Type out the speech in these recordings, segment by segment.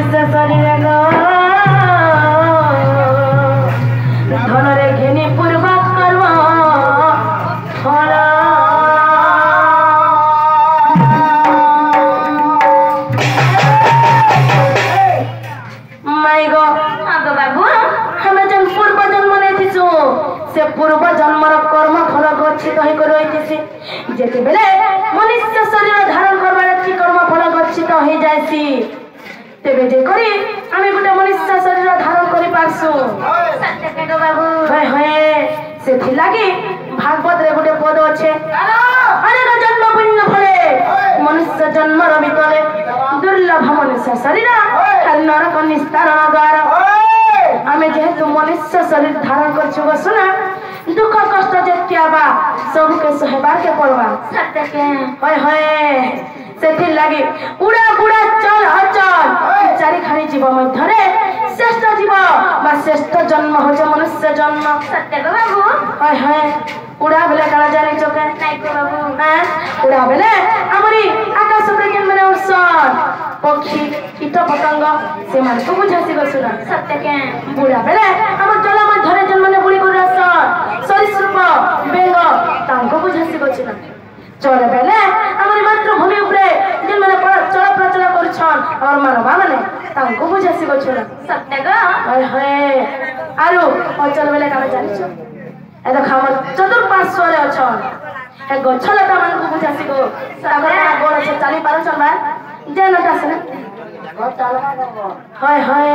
मनुष्य शरीर धनरे घेनी पूर्व कर्म फल माई गो आगो बाबू हमें जन पूर्व जन्म नेथिसु से पूर्व जन्मर कर्म फल गच्छित होई कर रहितिसी जेते बेले मनुष्य शरीर धारण करबार की कर्म फल गच्छित होई जायसी तेबे जे करी आमे गुटे मनुष्य शरीर धारण करि पारसु सत्य केगो बाबू होय होय सेथि लागि भागवत रे गुटे पद अछि अनेक जन्म पुण्य फले मनुष्य जन्म रबितले दुर्लभ मनुष्य शरीर नरक निस्तारण द्वार आमे जेहेतु मनुष्य शरीर धारण करछु सुना दुख कष्ट जेतियाबा सब के सहबार के पड़वा सत्य के होय होय सेथि लागि उड़ा गुड़ा चल अचल चारि खानी जीव मध्यरे श्रेष्ठ जीव बा श्रेष्ठ जन्म होजे मनुष्य जन्म सत्य को बाबू होय होय उड़ा बेले काला जानि चके नाइ को बाबू हां उड़ा बेले हमरी आकाश रे केन मने उड़सन पक्षी कीट पतंग से मान को बुझासी गसुना सत्य के बुड़ा बेले हमर जल मध्यरे जन्म ने बुड़ी कर रसन सरीसृप बेंग तांको बुझासी गसुना चल बेले हमर मातृभूमि ऊपरे जन माने चल प्रचल करछन और मानव माने तांको बुझासी गसुना सत्य गो होय होय आरो चल बेले काला जानिछो ए तो हमर चतुर्पार्श्व रे अछन ए गछलता मान को बुझासी गो ताकर गोड़ से चाली पारछन बा जेनटा से होय होय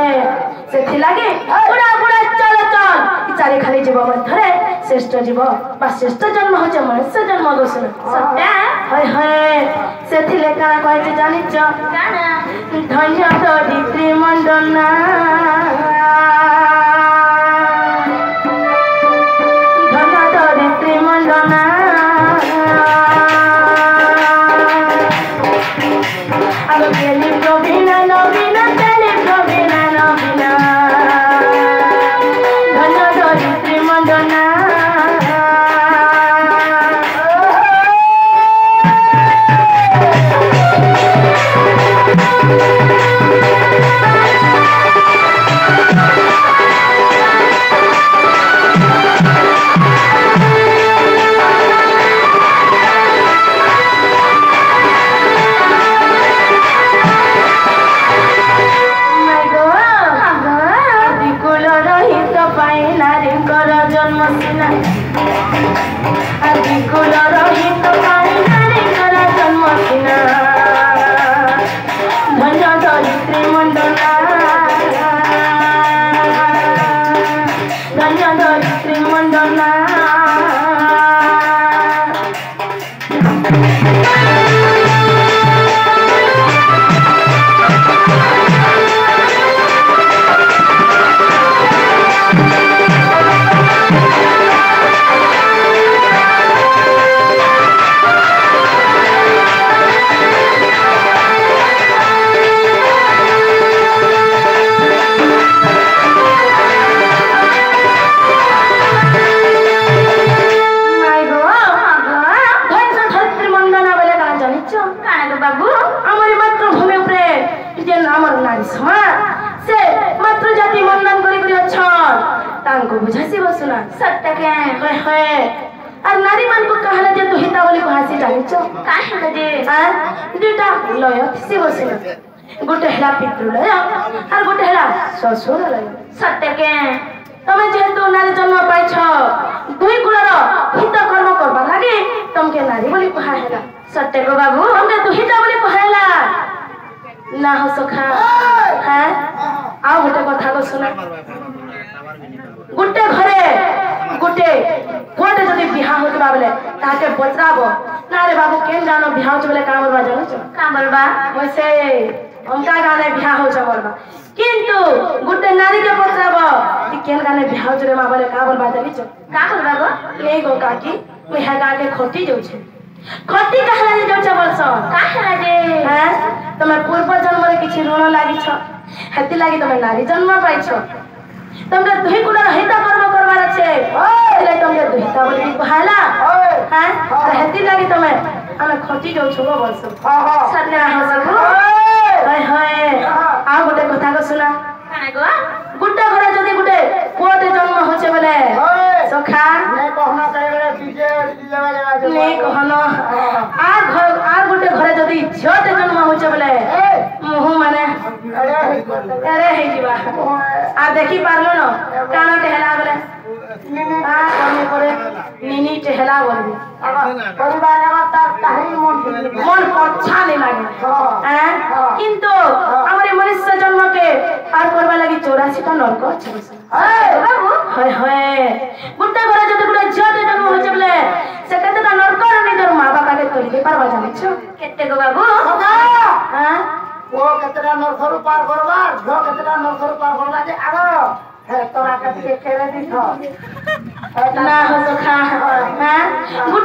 सेथि लागि उड़ा उड़ा चल चल चारि खाली जीव मध्यरे श्रेष्ठ जीव बा श्रेष्ठ जन्म होचे मनुष्य जन्म गोसुन सत्य होय होय सेथि ले काना कहै जानिछ काना धन्य दरिद्री मंडना धन्य दरिद्री मंडना आगो केली प्रवीणा नवीना तेली प्रवीणा नवीना धन्य दरिद्री मंडना गोटे हला पितृलय और गोटे हला ससुरलय सत्य के तमे जेहेतु नारी जन्म पाइछ दुई कुलर हित कर्म करबा लागि तमके नारी बोली कहा हैला सत्य को बाबू हमके दुहित बोली कहला ना हो सखा हैं आ गोटे कथा को सुना गोटे घरे गोटे कोटे जदी बिहा होतबा बेले ताके बचराबो ना रे बाबू केन जानो बिहा होछ बेले काम करबा जानो छ काम करबा वैसे हमका गाने बिहा हो जबरबा किंतु गुटे नारी के पचराबो कि केन गाने बिहा हो रे माबले का बोलबा जानि छ का करबा गो ए गो काकी ओहा गा के खोटी जाउ छ खोटी कहला जे जाउ छ बोलस का हला जे हैं तमे पूर्व जन्म रे किछि ऋण लागि छ हेति लागि तमे नारी जन्म पाइ छ तमरे दुहि कुलर हित कर्म करबार छे एले तमरे दुहिता बोली कहला हैं हेति लागि तमे आमे खोटी जाउ छ बोलस सत्य हो सकू हाय हाय आ गोटे कथा सुना गुटे घरे जदि गुटे पुअटे जन्म होचे बेले सखा नहीं कहना करे डीजे डीजे वाला नहीं कहनो आर गुटे घरे जदि झियोटे जन्म होचे बेले मुहु माने अरे हे जीवा आ देखि पारलो न काना टेहला बेले आ कमी करे निनी टेहला बोलबी परिवार का ताहरी मन पछा नहीं लागे हैं किंतु हमारे मनुष्य जन्म के आर करबा लागि 84 टा नरक अछि बाबू हाय हाय गुटे घरे जदि गुटे झियोटे जन्म होचे बेले से केतेटा नरक नहीं तोर मां बापा के तोरी दे पारबा जाने छ केते गो बाबू हां वो केतेटा नरक पार करबार जो केतेटा नरक पार करला जे आगो है तोरा कते खेले दिखो ना हो सखा हैं गुटे